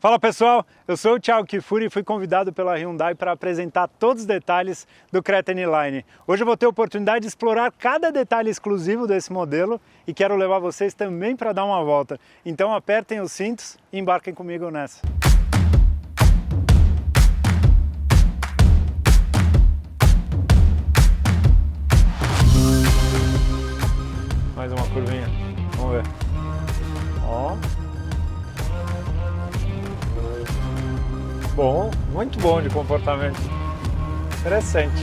Fala pessoal, eu sou o Thiago Kifuri e fui convidado pela Hyundai para apresentar todos os detalhes do Creta N-Line. Hoje eu vou ter a oportunidade de explorar cada detalhe exclusivo desse modelo e quero levar vocês também para dar uma volta. Então apertem os cintos e embarquem comigo nessa. Mais uma curvinha, vamos ver. Ó. Bom, muito bom de comportamento. Interessante.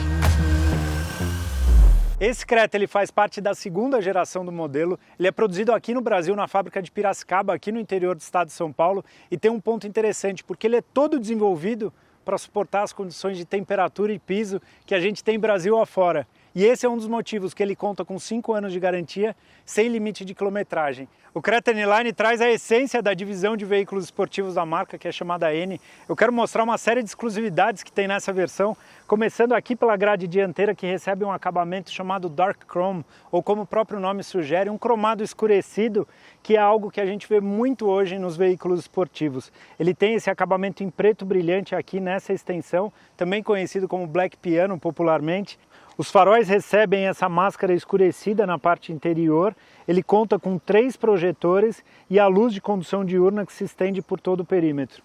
Esse Creta ele faz parte da segunda geração do modelo. Ele é produzido aqui no Brasil, na fábrica de Piracicaba, aqui no interior do estado de São Paulo. E tem um ponto interessante, porque ele é todo desenvolvido para suportar as condições de temperatura e piso que a gente tem Brasil afora. E esse é um dos motivos que ele conta com 5 anos de garantia, sem limite de quilometragem. O Creta N-Line traz a essência da divisão de veículos esportivos da marca, que é chamada N. Eu quero mostrar uma série de exclusividades que tem nessa versão, começando aqui pela grade dianteira, que recebe um acabamento chamado Dark Chrome, ou como o próprio nome sugere, um cromado escurecido, que é algo que a gente vê muito hoje nos veículos esportivos. Ele tem esse acabamento em preto brilhante aqui nessa extensão, também conhecido como Black Piano popularmente. Os faróis recebem essa máscara escurecida na parte interior, ele conta com 3 projetores e a luz de condução diurna que se estende por todo o perímetro.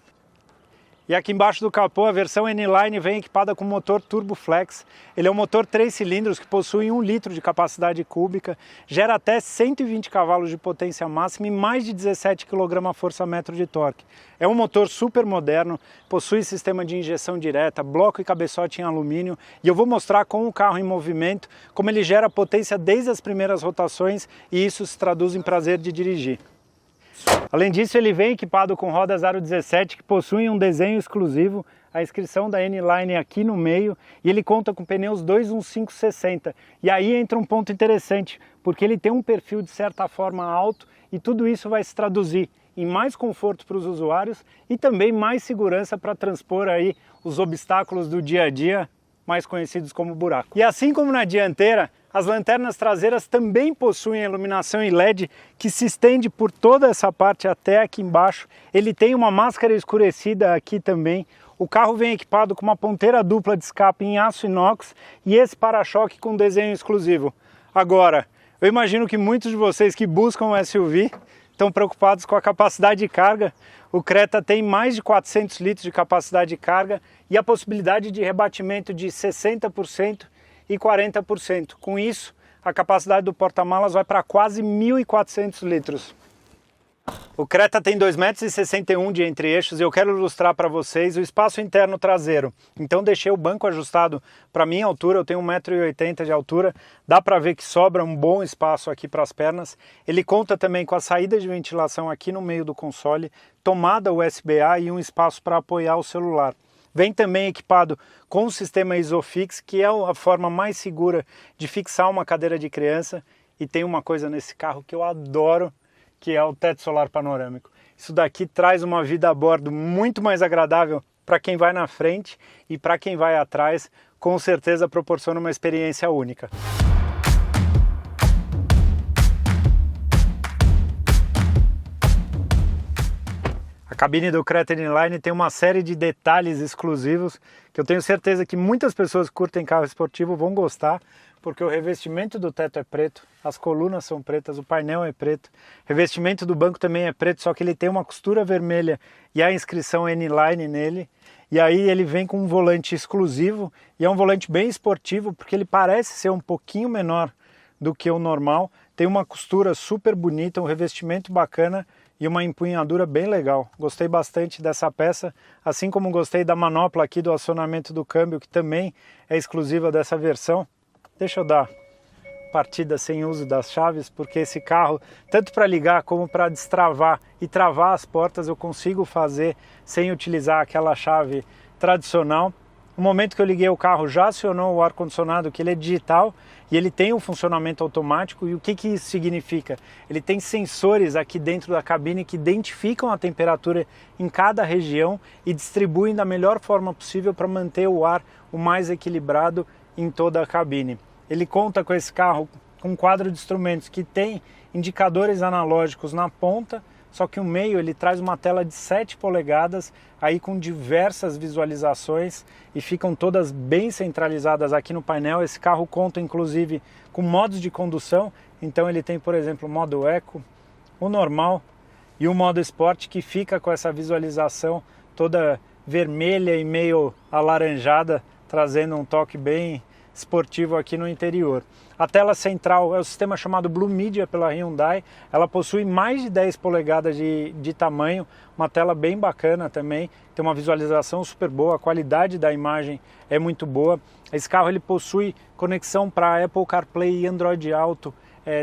E aqui embaixo do capô, a versão N-Line vem equipada com motor Turbo Flex. Ele é um motor 3 cilindros que possui 1 litro de capacidade cúbica, gera até 120 cavalos de potência máxima e mais de 17 kgfm de torque. É um motor super moderno, possui sistema de injeção direta, bloco e cabeçote em alumínio, e eu vou mostrar com o carro em movimento como ele gera potência desde as primeiras rotações e isso se traduz em prazer de dirigir. Além disso, ele vem equipado com rodas aro 17 que possuem um desenho exclusivo, a inscrição da N-Line aqui no meio, e ele conta com pneus 215/60. E aí entra um ponto interessante, porque ele tem um perfil de certa forma alto e tudo isso vai se traduzir em mais conforto para os usuários e também mais segurança para transpor aí os obstáculos do dia a dia, mais conhecidos como buraco. E assim como na dianteira, as lanternas traseiras também possuem iluminação em LED que se estende por toda essa parte até aqui embaixo. Ele tem uma máscara escurecida aqui também. O carro vem equipado com uma ponteira dupla de escape em aço inox e esse para-choque com desenho exclusivo. Agora, eu imagino que muitos de vocês que buscam um SUV estão preocupados com a capacidade de carga. O Creta tem mais de 400 litros de capacidade de carga e a possibilidade de rebatimento de 60% e 40%. Com isso, a capacidade do porta-malas vai para quase 1.400 litros. O Creta tem 2,61 m de entre-eixos e eu quero ilustrar para vocês o espaço interno traseiro. Então deixei o banco ajustado para minha altura, eu tenho 1,80 m de altura, dá para ver que sobra um bom espaço aqui para as pernas. Ele conta também com a saída de ventilação aqui no meio do console, tomada USB-A e um espaço para apoiar o celular. Vem também equipado com o sistema Isofix, que é a forma mais segura de fixar uma cadeira de criança. E tem uma coisa nesse carro que eu adoro, que é o teto solar panorâmico. Isso daqui traz uma vida a bordo muito mais agradável para quem vai na frente e para quem vai atrás, com certeza proporciona uma experiência única. A cabine do Creta N-Line tem uma série de detalhes exclusivos que eu tenho certeza que muitas pessoas que curtem carro esportivo vão gostar, porque o revestimento do teto é preto, as colunas são pretas, o painel é preto, o revestimento do banco também é preto, só que ele tem uma costura vermelha e a inscrição N-Line nele. E aí ele vem com um volante exclusivo e é um volante bem esportivo, porque ele parece ser um pouquinho menor do que o normal, tem uma costura super bonita, um revestimento bacana e uma empunhadura bem legal. Gostei bastante dessa peça, assim como gostei da manopla aqui do acionamento do câmbio, que também é exclusiva dessa versão. Deixa eu dar partida sem uso das chaves, porque esse carro, tanto para ligar como para destravar e travar as portas, eu consigo fazer sem utilizar aquela chave tradicional. No momento que eu liguei o carro já acionou o ar-condicionado, que ele é digital e ele tem um funcionamento automático. E o que isso significa? Ele tem sensores aqui dentro da cabine que identificam a temperatura em cada região e distribuem da melhor forma possível para manter o ar o mais equilibrado em toda a cabine. Ele conta com esse carro com um quadro de instrumentos que tem indicadores analógicos na ponta só que o meio ele traz uma tela de 7 polegadas, aí com diversas visualizações e ficam todas bem centralizadas aqui no painel. Esse carro conta inclusive com modos de condução, então ele tem, por exemplo, o modo Eco, o normal e o modo Sport, que fica com essa visualização toda vermelha e meio alaranjada, trazendo um toque bem esportivo aqui no interior. A tela central é o sistema chamado Blue Media pela Hyundai, ela possui mais de 10 polegadas de tamanho, uma tela bem bacana também, tem uma visualização super boa, a qualidade da imagem é muito boa. Esse carro ele possui conexão para Apple CarPlay e Android Auto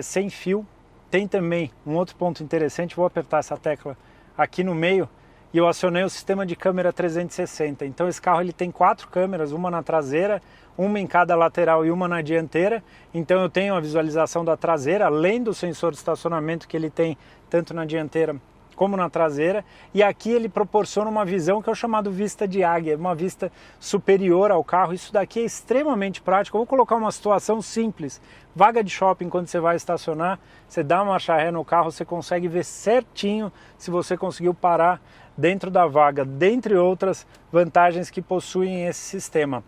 sem fio. Tem também um outro ponto interessante, vou apertar essa tecla aqui no meio, e eu acionei o sistema de câmera 360. Então esse carro ele tem 4 câmeras, uma na traseira, uma em cada lateral e uma na dianteira. Então eu tenho a visualização da traseira, além do sensor de estacionamento que ele tem tanto na dianteira como na traseira. E aqui ele proporciona uma visão que é o chamado vista de águia, uma vista superior ao carro. Isso daqui é extremamente prático. Eu vou colocar uma situação simples. Vaga de shopping, quando você vai estacionar, você dá uma marcha ré no carro, você consegue ver certinho se você conseguiu parar dentro da vaga, dentre outras vantagens que possuem esse sistema.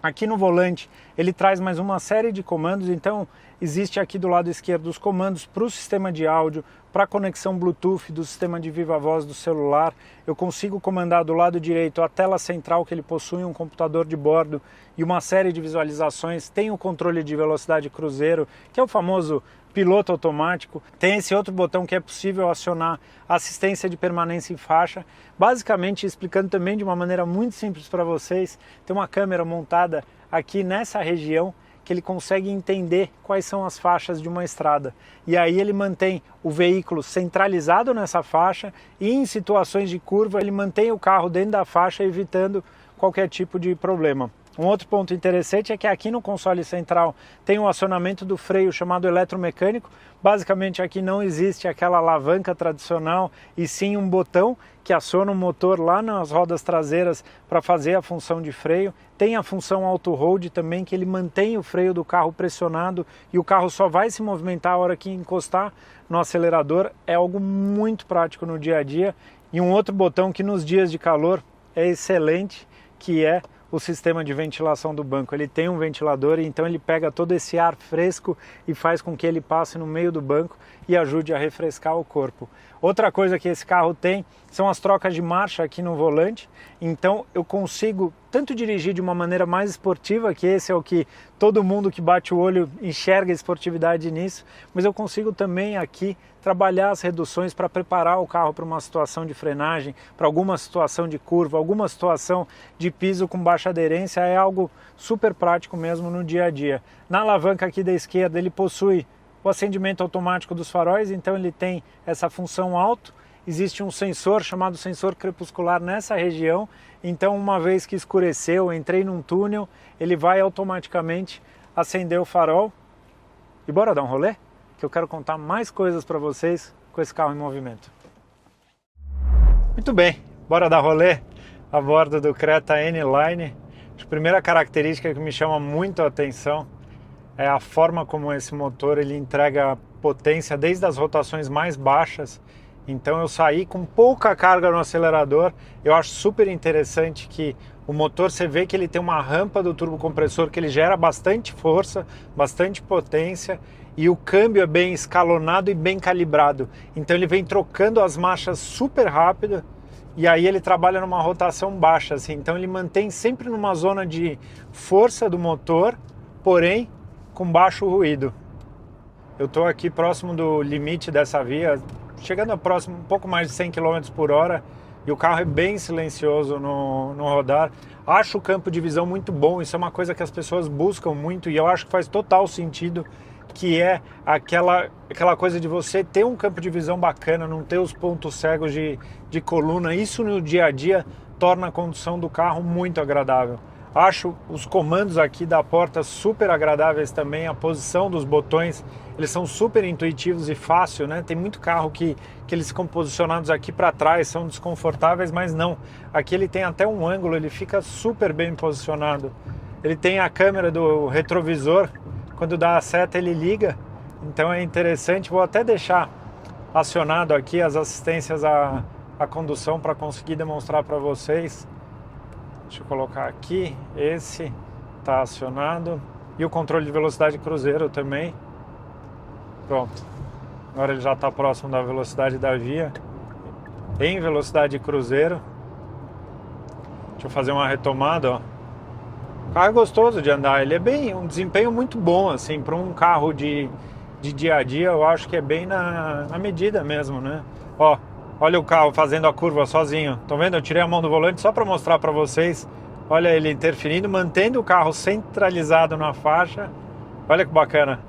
Aqui no volante ele traz mais uma série de comandos, então existe aqui do lado esquerdo os comandos para o sistema de áudio, para a conexão Bluetooth do sistema de viva voz do celular. Eu consigo comandar do lado direito a tela central, que ele possui um computador de bordo e uma série de visualizações. Tem o controle de velocidade cruzeiro, que é o famoso piloto automático. Tem esse outro botão que é possível acionar assistência de permanência em faixa. Basicamente, explicando também de uma maneira muito simples para vocês, tem uma câmera montada aqui nessa região que ele consegue entender quais são as faixas de uma estrada. E aí ele mantém o veículo centralizado nessa faixa e em situações de curva ele mantém o carro dentro da faixa, evitando qualquer tipo de problema. Um outro ponto interessante é que aqui no console central tem o acionamento do freio chamado eletromecânico. Basicamente aqui não existe aquela alavanca tradicional e sim um botão que aciona o motor lá nas rodas traseiras para fazer a função de freio. Tem a função auto hold também, que ele mantém o freio do carro pressionado e o carro só vai se movimentar a hora que encostar no acelerador. É algo muito prático no dia a dia. E um outro botão que nos dias de calor é excelente, que é o sistema de ventilação do banco. Ele tem um ventilador, então ele pega todo esse ar fresco e faz com que ele passe no meio do banco e ajude a refrescar o corpo. Outra coisa que esse carro tem são as trocas de marcha aqui no volante, então eu consigo tanto dirigir de uma maneira mais esportiva, que esse é o que todo mundo que bate o olho enxerga esportividade nisso, mas eu consigo também aqui trabalhar as reduções para preparar o carro para uma situação de frenagem, para alguma situação de curva, alguma situação de piso com baixa aderência. É algo super prático mesmo no dia a dia. Na alavanca aqui da esquerda ele possui o acendimento automático dos faróis, então ele tem essa função auto. Existe um sensor chamado sensor crepuscular nessa região, então uma vez que escureceu, entrei num túnel, ele vai automaticamente acender o farol. E bora dar um rolê? Que eu quero contar mais coisas para vocês com esse carro em movimento. Muito bem, bora dar rolê a bordo do Creta N-Line. A primeira característica que me chama muito a atenção é a forma como esse motor ele entrega potência desde as rotações mais baixas. Então eu saí com pouca carga no acelerador. Eu acho super interessante que o motor, você vê que ele tem uma rampa do turbocompressor que ele gera bastante força, bastante potência, e o câmbio é bem escalonado e bem calibrado. Então ele vem trocando as marchas super rápido e aí ele trabalha numa rotação baixa, assim. Então ele mantém sempre numa zona de força do motor, porém com baixo ruído. Eu estou aqui próximo do limite dessa via, chegando a próximo, um pouco mais de 100 km por hora, e o carro é bem silencioso no rodar. Acho o campo de visão muito bom, isso é uma coisa que as pessoas buscam muito, e eu acho que faz total sentido, que é aquela coisa de você ter um campo de visão bacana, não ter os pontos cegos de coluna. Isso no dia a dia torna a condução do carro muito agradável. Acho os comandos aqui da porta super agradáveis também, a posição dos botões, eles são super intuitivos e fácil, né? Tem muito carro que eles ficam posicionados aqui para trás, são desconfortáveis, mas não. Aqui ele tem até um ângulo, ele fica super bem posicionado. Ele tem a câmera do retrovisor, quando dá a seta ele liga, então é interessante. Vou até deixar acionado aqui as assistências à condução para conseguir demonstrar para vocês. Deixa eu colocar aqui, esse está acionado e o controle de velocidade cruzeiro também. Pronto, agora ele já está próximo da velocidade da via, em velocidade cruzeiro. Deixa eu fazer uma retomada, ó. O carro é gostoso de andar, ele é um desempenho muito bom, assim, para um carro de dia a dia. Eu acho que é bem na medida mesmo, né? Ó, olha o carro fazendo a curva sozinho. Estão vendo? Eu tirei a mão do volante só para mostrar para vocês. Olha ele interferindo, mantendo o carro centralizado na faixa. Olha que bacana.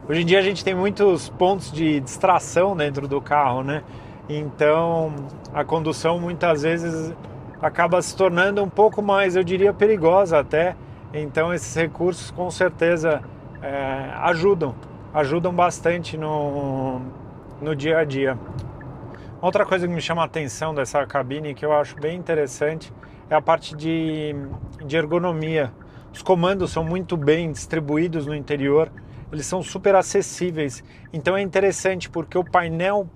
Hoje em dia a gente tem muitos pontos de distração dentro do carro, né? Então a condução muitas vezes acaba se tornando um pouco mais, eu diria, perigosa até. Então esses recursos com certeza ajudam bastante no dia a dia. Outra coisa que me chama a atenção dessa cabine, que eu acho bem interessante, é a parte de ergonomia. Os comandos são muito bem distribuídos no interior, eles são super acessíveis. Então é interessante porque o painel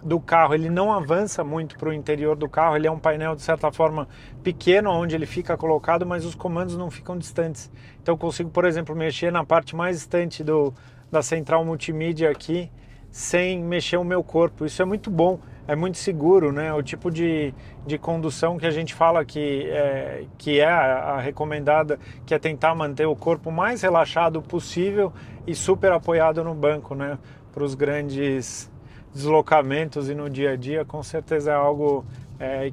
do carro ele não avança muito para o interior do carro, ele é um painel de certa forma pequeno onde ele fica colocado, mas os comandos não ficam distantes. Então eu consigo, por exemplo, mexer na parte mais distante da central multimídia aqui sem mexer o meu corpo. Isso é muito bom, é muito seguro, né? O tipo de condução que a gente fala que é a recomendada, que é tentar manter o corpo mais relaxado possível e super apoiado no banco, né? Para os grandes deslocamentos e no dia a dia, com certeza é algo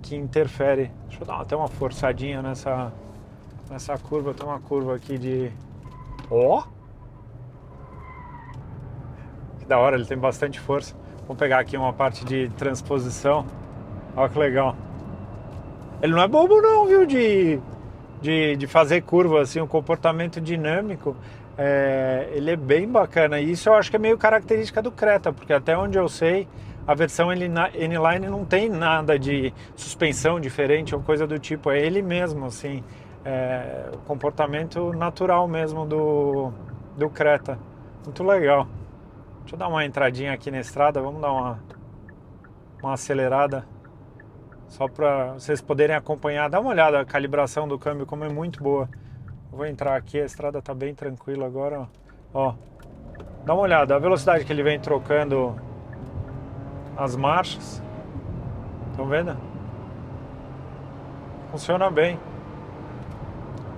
que interfere. Deixa eu dar até uma forçadinha nessa curva. Tem uma curva aqui de... Ó! Que da hora, ele tem bastante força. Vamos pegar aqui uma parte de transposição. Olha que legal. Ele não é bobo não, viu, de fazer curva, assim, um comportamento dinâmico. Ele é bem bacana. E isso eu acho que é meio característica do Creta, porque até onde eu sei, a versão N-Line não tem nada de suspensão diferente ou coisa do tipo. É ele mesmo, assim. O comportamento natural mesmo do Creta. Muito legal. Deixa eu dar uma entradinha aqui na estrada, vamos dar uma acelerada, só para vocês poderem acompanhar. Dá uma olhada, a calibração do câmbio como é muito boa. Eu vou entrar aqui, a estrada está bem tranquila agora, ó. Dá uma olhada, a velocidade que ele vem trocando as marchas. Estão vendo? Funciona bem.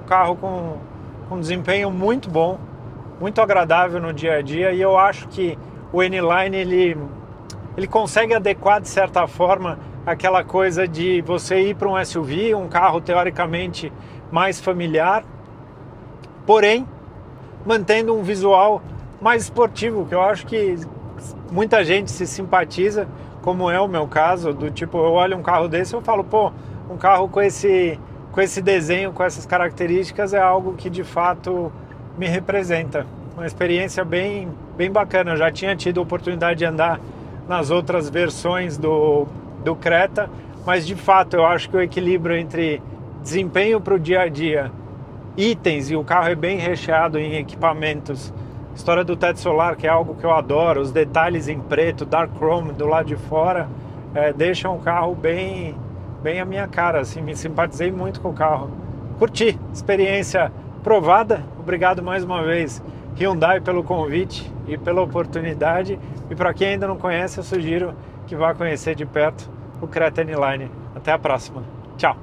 Carro com desempenho muito bom, muito agradável no dia a dia, e eu acho que o N-Line ele consegue adequar de certa forma aquela coisa de você ir para um SUV, um carro teoricamente mais familiar, porém mantendo um visual mais esportivo, que eu acho que muita gente se simpatiza, como é o meu caso, do tipo, eu olho um carro desse e eu falo, pô, um carro com esse desenho, com essas características é algo que de fato me representa. Uma experiência bem bacana. Eu já tinha tido a oportunidade de andar nas outras versões do Creta, mas de fato eu acho que o equilíbrio entre desempenho para o dia a dia, itens, e o carro é bem recheado em equipamentos, história do teto solar, que é algo que eu adoro, os detalhes em preto, dark chrome do lado de fora, deixam o carro bem a minha cara, assim, me simpatizei muito com o carro. Curti, experiência provada. Obrigado mais uma vez, Hyundai, pelo convite e pela oportunidade. E para quem ainda não conhece, eu sugiro que vá conhecer de perto o Creta N-Line. Até a próxima. Tchau.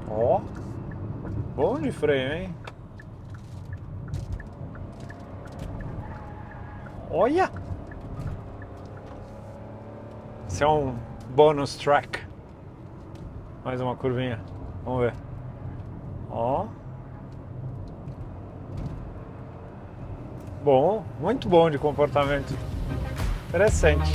Ó, bom de freio, hein? Olha! Esse é um bonus track. Mais uma curvinha. Vamos ver. Ó. Bom, muito bom de comportamento. Interessante.